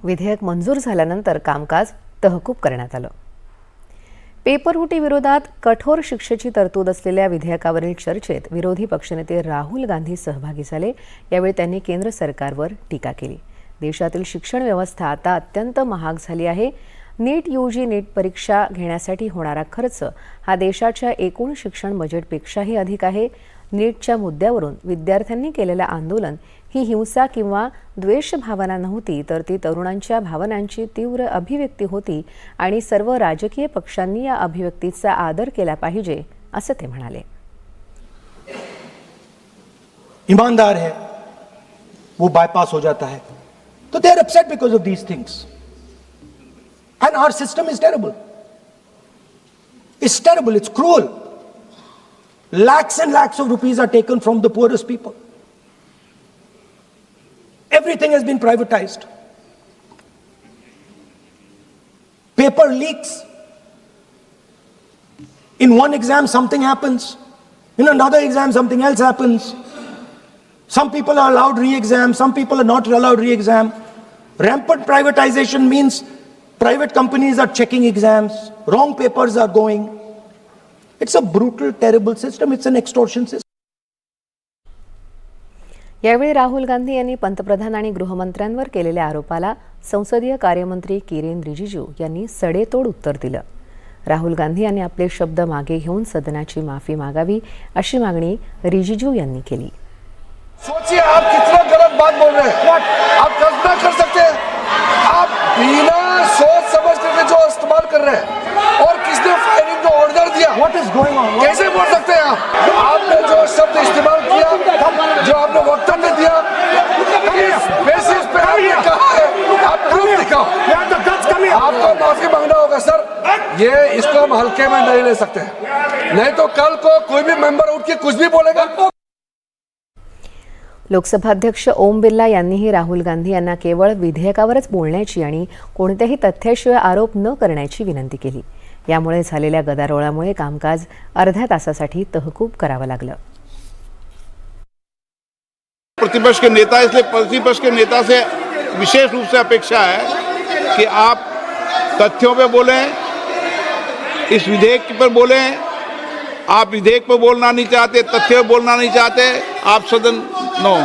विधेयक मंजूर झाल्यानंतर कामकाज तहकूब करण्यात आलं। पेपरफुटी विरोधात कठोर शिक्षेची तरतूद असलेल्या विधेयकावरील चर्चेत विरोधी पक्षनेते राहुल गांधी सहभागी झाले। यावेळी त्यांनी केंद्र सरकारवर टीका केली। देशातील शिक्षण व्यवस्था आता अत्यंत महाग झाली आहे। नीट यूजी नीट परीक्षा घेण्यासाठी होणारा खर्च हा देशाच्या एकूण शिक्षण बजेटपेक्षाही अधिक आहे। नीटच्या मुद्द्यावरून विद्यार्थ्यांनी केलेलं आंदोलन ही हिंसा किंवा द्वेष भावना नव्हती, तर ती तरुणांच्या भावनांची तीव्र अभिव्यक्ती होती आणि सर्व राजकीय पक्षांनी या अभिव्यक्तीचा आदर केला पाहिजे, असं ते म्हणाले। ईमानदार है वो बायपास हो जाता है, तो they are upset because of these things and our system is terrible, it's cruel. Lakhs and lakhs of rupees are taken from the poorest people. Everything has been privatized. Paper leaks. In one exam something happens. In another exam something else happens. Some people are allowed re-exam, some people are not allowed re-exam. Rampant privatization means private companies are checking exams, wrong papers are going. It's a brutal, terrible system. It's an extortion system. यावेळी राहुल गांधी यांनी पंतप्रधान आणि गृहमंत्र्यांवर केलेल्या आरोपाला संसदीय कार्यमंत्री किरेन रिजिजू यांनी सडेतोड उत्तर दिलं। राहुल गांधी यांनी आपले शब्द मागे घेऊन सदनाची माफी मागावी अशी मागणी रिजिजू यांनी केली। सोचिए आप कितना गलत बात बोल रहे हैं। आप कल्पना कर सकते हैं, आप बिना सोच समझ करके जो इस्तेमाल कर रहे हैं और किसने फायरिंग का ऑर्डर दिया, What is going on? कैसे बोल सकते हैं आप? आपने जो शब्द इस्तेमाल किया, जो आपने वक्तव्य दिया, इस बेसिस पे आपने कहा है, आप प्रूफ दिखाओ। आपको माफी मांगना होगा सर, ये इसको हम हल्के में नहीं ले सकते, नहीं तो कल को कोई भी मेंबर उठ के कुछ भी बोलेगा। लोकसभा अध्यक्ष ओम बिर्ला यांनीही राहुल गांधी यांना केवळ विधेयकावरच बोलण्याची आणि कोणत्याही तथ्याशिवाय आरोप न करण्याची विनंती केली। यामुळे झालेल्या गदारोळामुळे कामकाज अर्ध्या तासासाठी तहकूब करावं लागलं। प्रतिपक्ष के नेता, इसलिए प्रतिपक्ष के नेता से विशेष रूप से अपेक्षा है कि आप तथ्यों पे बोलें, इस विधेयक पर बोलें। आप विधेयक पर बोलना नहीं चाहते, तथ्य पर बोलना नहीं चाहते, आप सदन नो